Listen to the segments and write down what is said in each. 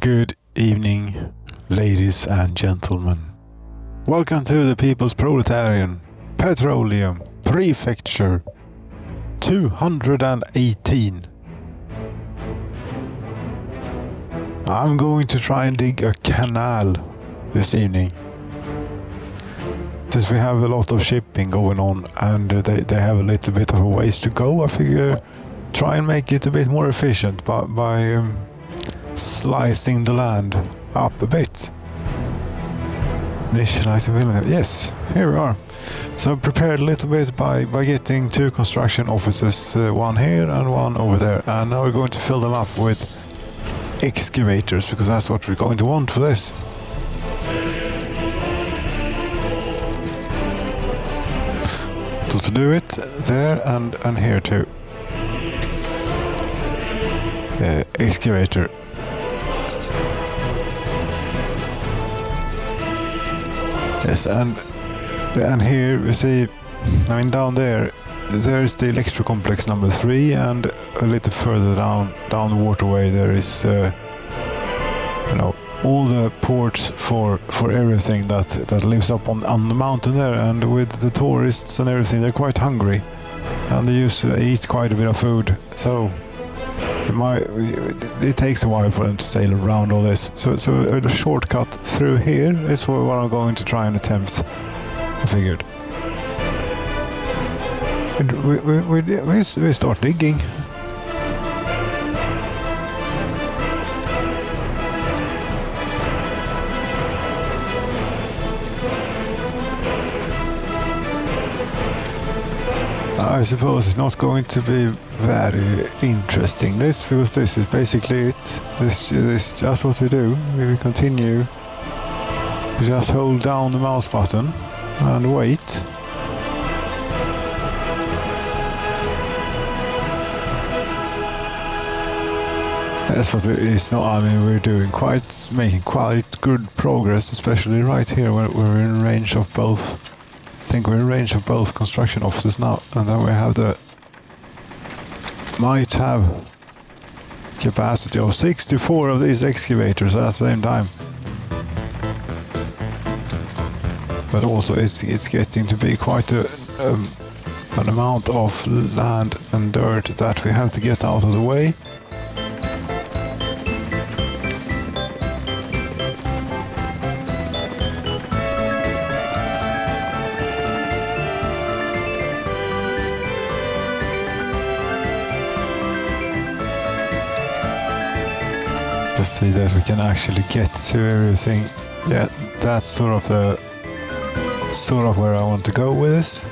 Good evening, ladies and gentlemen. Welcome to the People's Proletarian, Petroleum, Prefecture 218. I'm going to try and dig a canal this evening. Since we have a lot of shipping going on and they have a little bit of a ways to go, I figure try and make it a bit more efficient by slicing the land up a bit. Initializing building. Yes, here we are. So prepared a little bit by getting two construction offices, one here and one over there. And now we're going to fill them up with excavators because that's what we're going to want for this. So to do it, there and here too. Excavator. Yes, and here we see, I mean down there is the electro complex number 3, and a little further down the waterway there is all the ports for everything that lives up on the mountain there. And with the tourists and everything, they're quite hungry and they used to eat quite a bit of food, so it takes a while for them to sail around all this. So a shortcut through here is what I'm going to try and attempt, I figured. And we start digging. I suppose it's not going to be very interesting because this is basically it. This is just what we do. We continue. We just hold down the mouse button and wait. That's what it's not. I mean, we're making quite good progress, especially right here where we're in range of both. I think we're in range of both construction offices now, and then we might have capacity of 64 of these excavators at the same time. But also it's getting to be quite an amount of land and dirt that we have to get out of the way. To see that we can actually get to everything. Yeah, that's sort of where I want to go with this.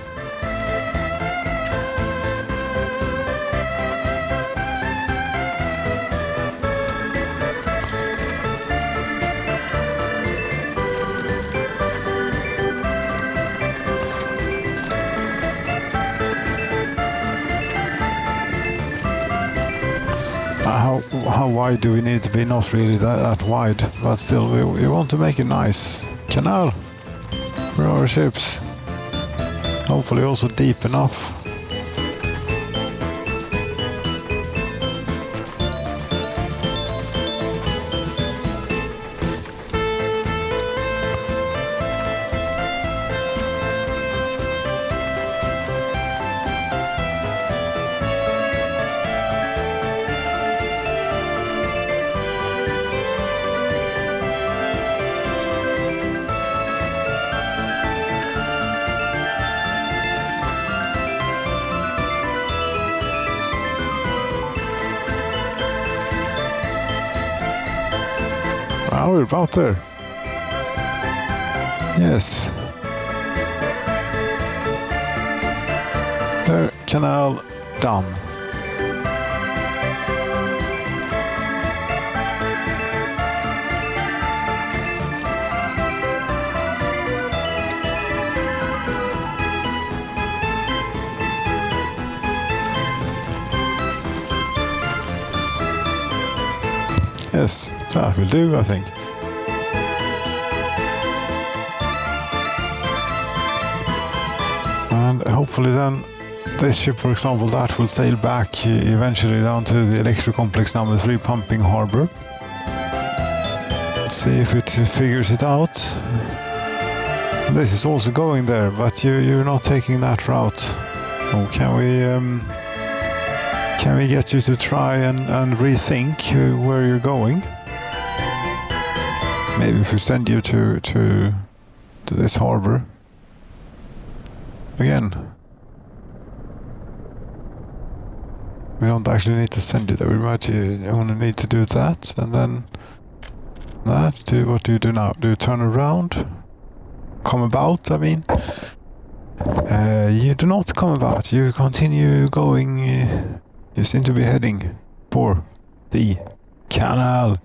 How wide do we need to be? Not really that wide, but still we want to make a nice canal for our ships. Hopefully also deep enough. Oh, we're about there. Yes. There, canal done. Yes, that will do, I think. And hopefully then this ship, for example, that will sail back eventually down to the electro complex number 3 pumping harbor. See if it figures it out. This is also going there, but you're not taking that route. Oh, can we get you to try and rethink where you're going? Maybe if we send you to this harbor again. We don't actually need to send you there. We might only need to do that, and then that. What do you do now? Do you turn around? Come about, I mean. You do not come about. You continue going. You seem to be heading for the canal.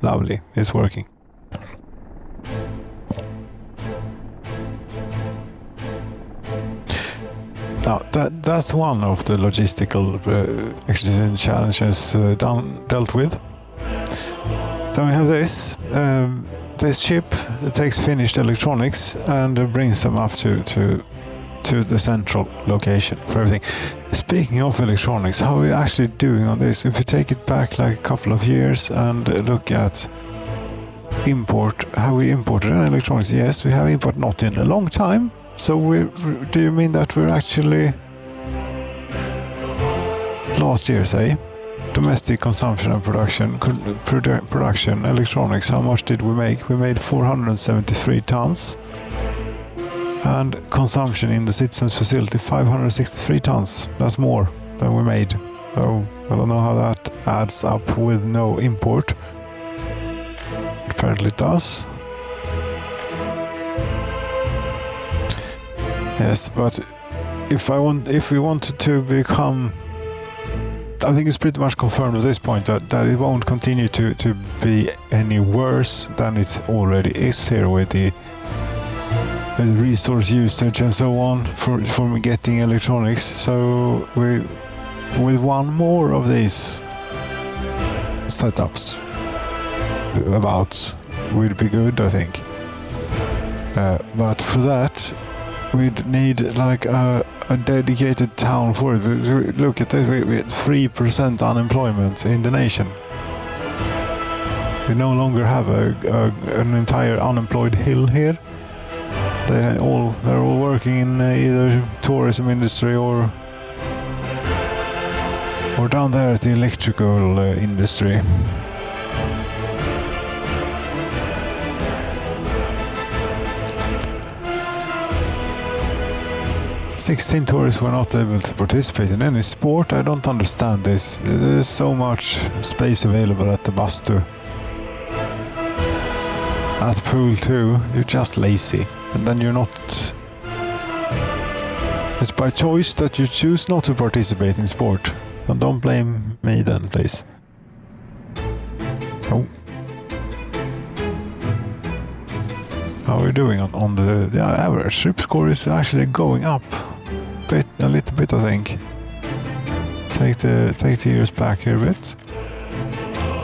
Lovely. It's working. Now, that's one of the logistical challenges dealt with. Then we have this. This ship takes finished electronics and brings them up to the central location for everything. Speaking of electronics, how are we actually doing on this? If we take it back like a couple of years and look at how we imported electronics, yes, we have import not in a long time. So do you mean that we're actually last year, say, domestic consumption and production electronics, how much did we make? We made 473 tons. And consumption in the citizens facility 563 tons. That's more than we made. So I don't know how that adds up with no import. Apparently it does. Yes, but if we wanted to become, I think it's pretty much confirmed at this point that it won't continue to be any worse than it already is here with the resource usage and so on for getting electronics. So with one more of these setups about would be good, I think. But for that we'd need like a dedicated town for it. Look at this, we had 3% unemployment in the nation. We no longer have an entire unemployed hill here. They're all working in either tourism industry or down there at the electrical industry. "16 tourists were not able to participate in any sport. I don't understand this. There's so much space available at the bus too. At the pool too. You're just lazy. And then you're not... It's by choice that you choose not to participate in sport. And don't blame me then, please." Oh. How are we doing on the average trip score is actually going up a little bit, I think. Take the years back here a bit.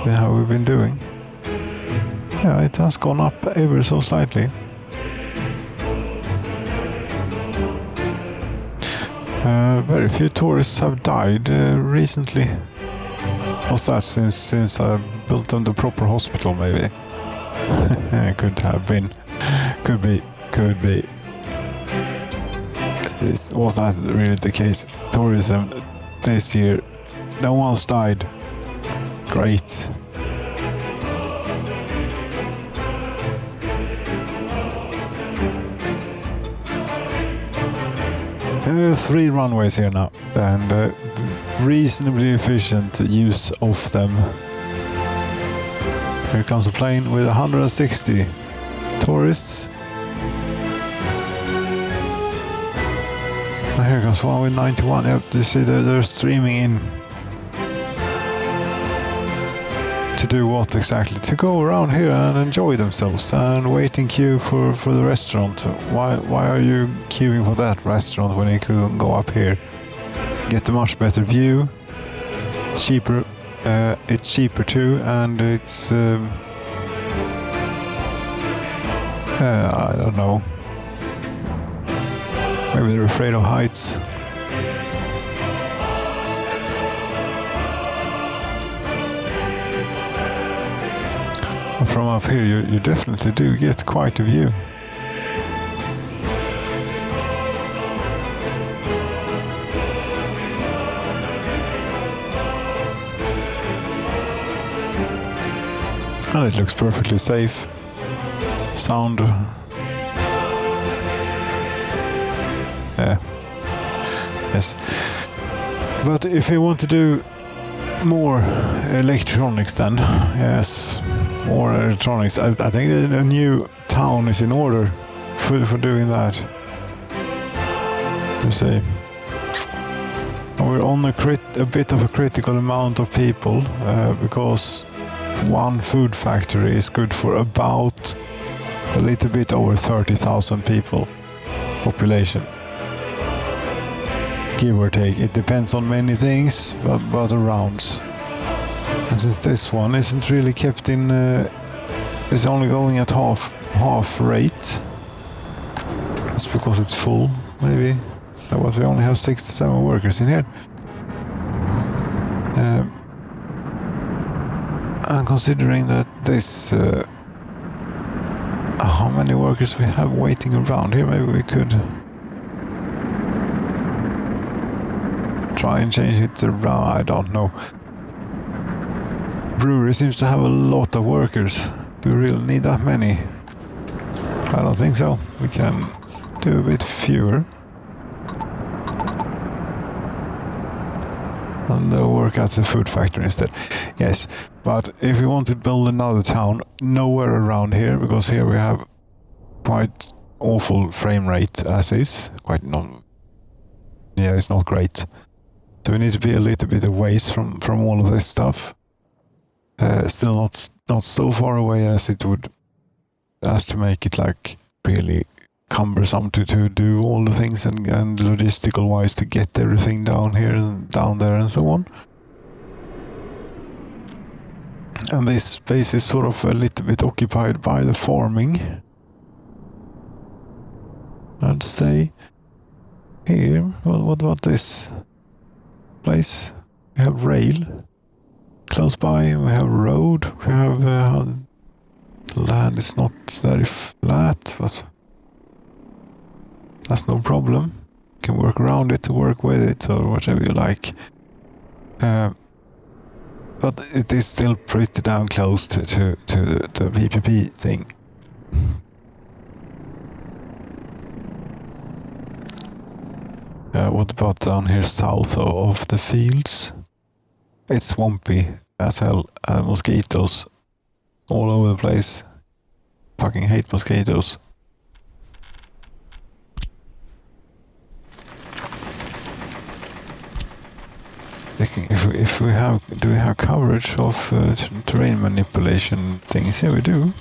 Yeah, how we've been doing. Yeah, it has gone up ever so slightly. Very few tourists have died recently. Was that since I built them the proper hospital, maybe? Could have been. Could be. Was that really the case? Tourism this year, no one's died. Great. There are 3 runways here now, and reasonably efficient use of them. Here comes a plane with 160 tourists. And here comes one with 91. Yep, you see they're streaming in. To do what exactly? To go around here and enjoy themselves and wait in queue for the restaurant. Why are you queuing for that restaurant when you could go up here? Get a much better view. It's cheaper. It's cheaper too, and it's I don't know. Maybe they're afraid of heights. From up here you definitely do get quite a view. And it looks perfectly safe. Sound. Yeah. Yes. But if you want to do more electronics then, yes, more electronics. I think a new town is in order for doing that. You see. We're on a bit of a critical amount of people because one food factory is good for about a little bit over 30,000 people population. Give or take. It depends on many things, but around. And since this one isn't really kept in, it's only going at half rate. That's because it's full, maybe. But we only have 67 workers in here. And considering that this, how many workers we have waiting around here, maybe we could try and change it around. I don't know. Brewery seems to have a lot of workers. Do we really need that many? I don't think so. We can do a bit fewer. And they'll work at the food factory instead. Yes, but if we want to build another town, nowhere around here, because here we have quite awful frame rate as is. It's not great. So we need to be a little bit away from all of this stuff. Still not so far away as it would, as to make it like really cumbersome to do all the things and logistical wise to get everything down here and down there and so on. And this space is sort of a little bit occupied by the farming. I'd say here, well, what about this place? We have rail close by, we have road, we have the land is not very flat, but that's no problem. You can work around it, work with it, or whatever you like. But it is still pretty damn close to the PPP thing. What about down here south of the fields? It's swampy as hell. Mosquitoes all over the place. Fucking hate mosquitoes. If we have, do we have coverage of terrain manipulation things? Yeah, we do.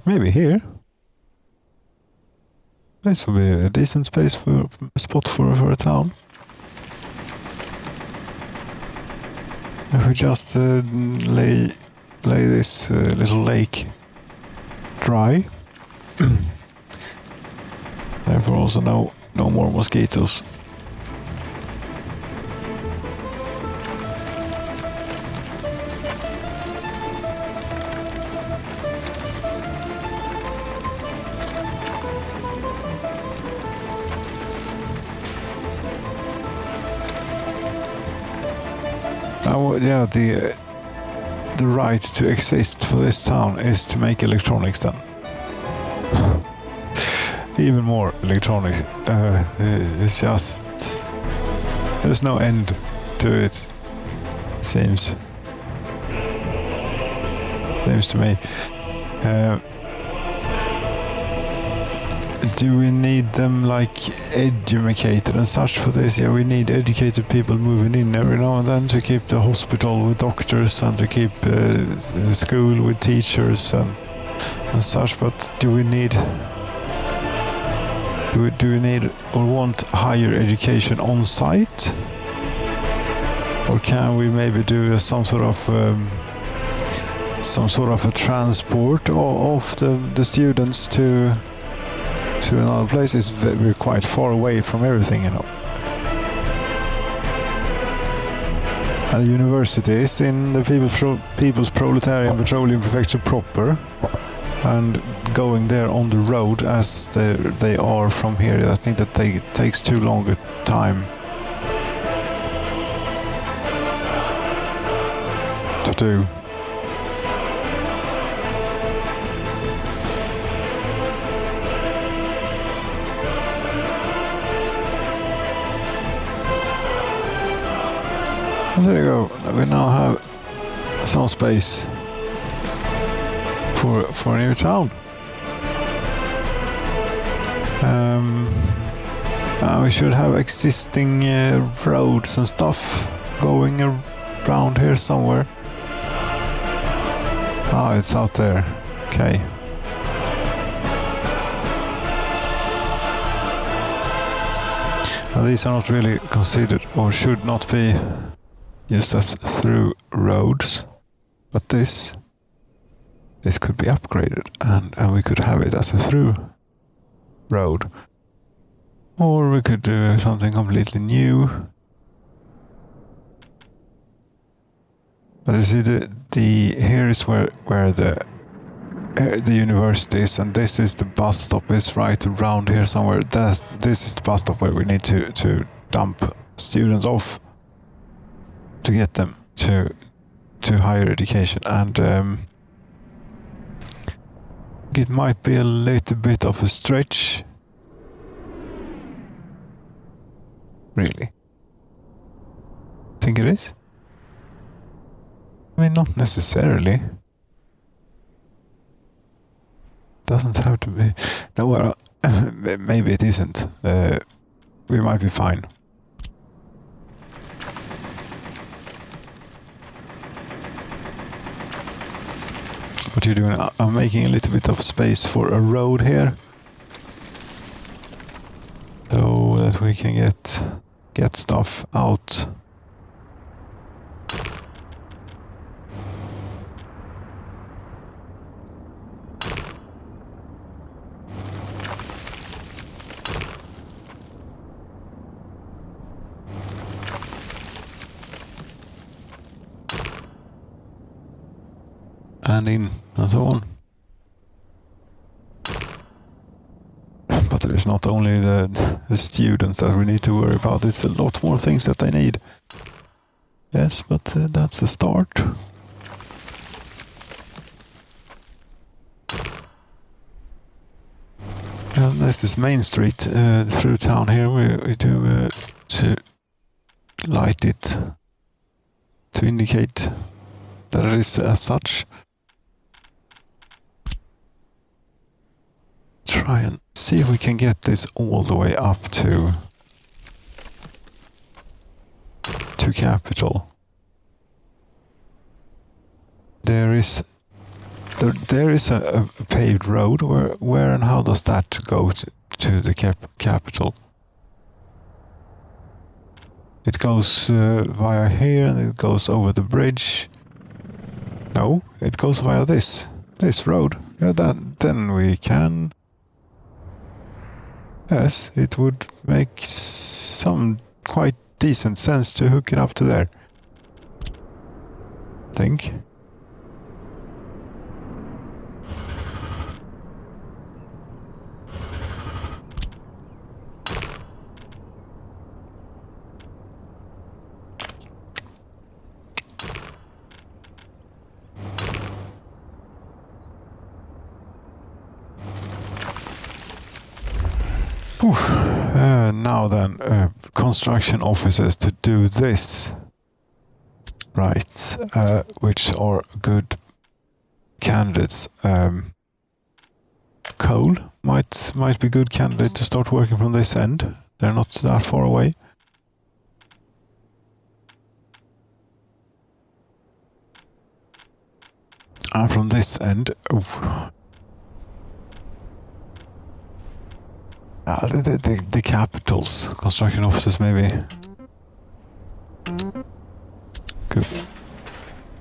Maybe here. This would be a decent spot for a town. If we just lay this little lake dry, therefore also no more mosquitoes. Yeah, the right to exist for this town is to make electronics then. Even more electronics. It's just... there's no end to it, seems to me. Do we need them like educated and such for this? Yeah, we need educated people moving in every now and then to keep the hospital with doctors and to keep the school with teachers and such. But do we need or want higher education on site? Or can we maybe do some sort of a transport of the students to another place? We're quite far away from everything, you know. And the university is in the People's Proletarian Petroleum Prefecture proper. And going there on the road as they are from here, I think that takes too long a time to do. And there you go. We now have some space for a new town. We should have existing roads and stuff going around here somewhere. Ah, it's out there. Okay. Now these are not really considered or should not be used as through roads, but this could be upgraded and we could have it as a through road. Or we could do something completely new. But you see, here is where the university is, and this is the bus stop. Is right around here somewhere. This is the bus stop where we need to dump students off to get them to higher education, and it might be a little bit of a stretch. Really? Think it is? I mean, not necessarily. Doesn't have to be. No, well, maybe it isn't. We might be fine. What you're doing? I'm making a little bit of space for a road here, so that we can get stuff out. And in and so on. But there's not only the students that we need to worry about, it's a lot more things that they need. Yes, but that's a start. And this is Main Street through town here. We do to light it to indicate that it is as such. Try and see if we can get this all the way up to Capital. There is a paved road. Where and how does that go to the capital? It goes via here and it goes over the bridge. No, it goes via this road. Yeah, then we can. Yes, it would make some quite decent sense to hook it up to there. Think. Now then, construction officers to do this, right? Which are good candidates. Coal might be good candidate to start working from this end. They're not that far away. And from this end, the capitals, construction offices maybe. Good.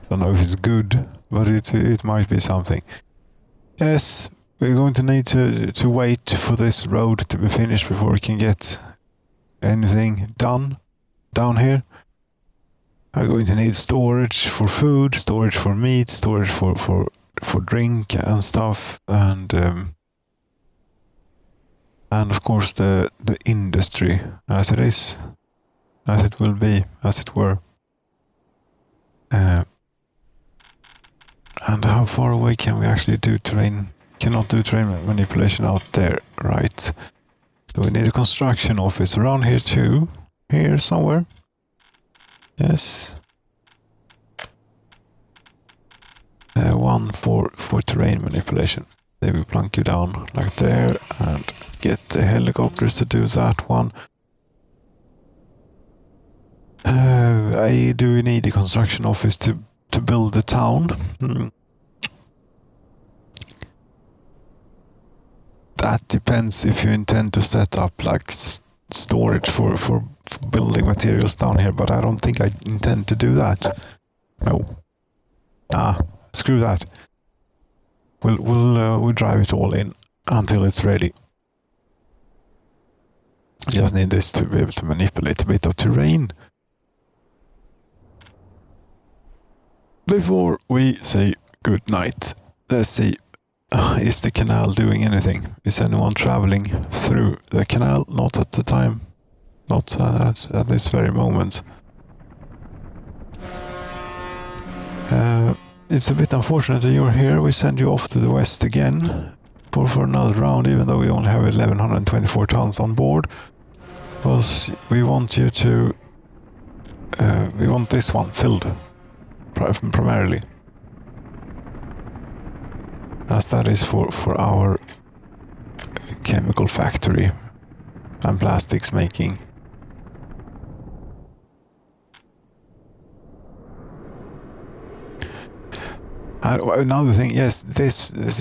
Don't know if it's good, but it might be something. Yes, we're going to need to wait for this road to be finished before we can get anything done down here. are going to need storage for food, storage for meat, storage for drink and stuff, and of course the industry as it is, as it will be, as it were. And how far away can we actually do terrain? Cannot do terrain manipulation out there, right? So we need a construction office around here too. Here somewhere. Yes. One for terrain manipulation. They will plunk you down like there and get the helicopters to do that one. Do we need a construction office to build the town? That depends if you intend to set up like storage for building materials down here, but I don't think I intend to do that. No. Screw that. We'll drive it all in until it's ready. Just need this to be able to manipulate a bit of terrain. Before we say good night, let's see. Is the canal doing anything? Is anyone traveling through the canal? Not at the time. Not at this very moment. It's a bit unfortunate that you're here. We send you off to the west again for another round, even though we only have 1124 tons on board. Because we want you to... we want this one filled, primarily. As that is for our chemical factory and plastics making. Another thing, yes,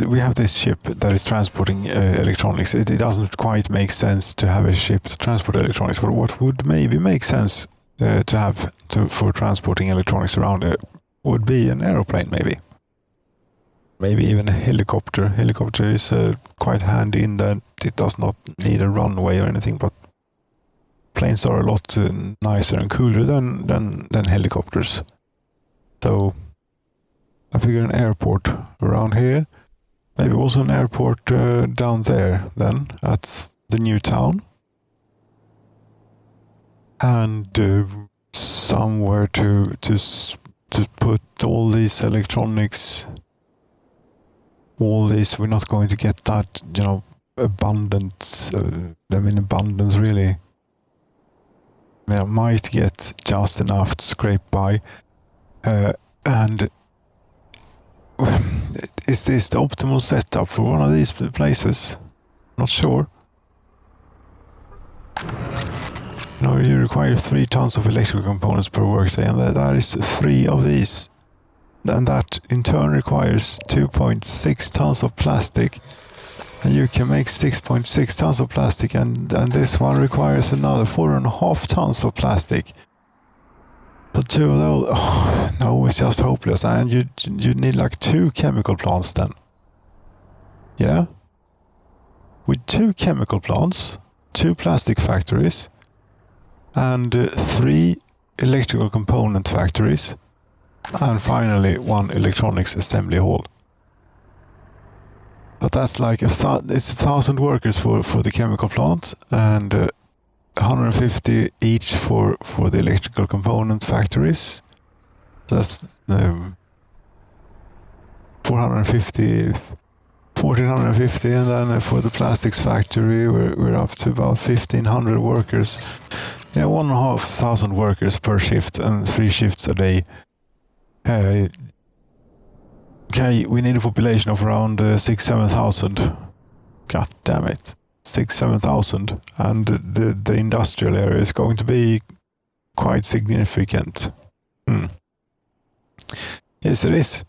we have this ship that is transporting electronics. It doesn't quite make sense to have a ship to transport electronics, but what would maybe make sense to have for transporting electronics around it would be an aeroplane, maybe. Maybe even a helicopter. Helicopter is quite handy in that it does not need a runway or anything, but planes are a lot nicer and cooler than helicopters. So I figure an airport around here. Maybe also an airport down there then at the new town. And somewhere to put all these electronics. All this, we're not going to get that, abundance, abundance really. We might get just enough to scrape by. And is this the optimal setup for one of these places? Not sure. You require 3 tons of electrical components per workday, and that is 3 of these. And that in turn requires 2.6 tons of plastic, and you can make 6.6 tons of plastic, and this one requires another 4.5 tons of plastic. So 2 of those, no, it's just hopeless, and you need like 2 chemical plants then. Yeah? With 2 chemical plants, 2 plastic factories, and 3 electrical component factories, and finally 1 electronics assembly hall. But that's like it's 1,000 workers for the chemical plant, and 150 each for the electrical component factories. That's 450, 1,450, and then for the plastics factory we're up to about 1,500 workers. Yeah, 1,500 workers per shift and 3 shifts a day. Okay, we need a population of around 6,000-7,000. God damn it. 6,000-7,000. And the industrial area is going to be quite significant. Yes, it is.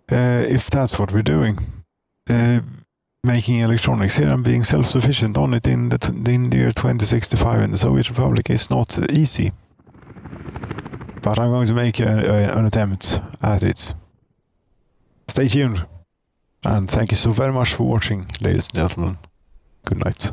If that's what we're doing. Making electronics here and being self-sufficient on it in the year 2065 in the Soviet Republic is not easy. But I'm going to make an attempt at it. Stay tuned. And thank you so very much for watching, ladies and gentlemen. Good night.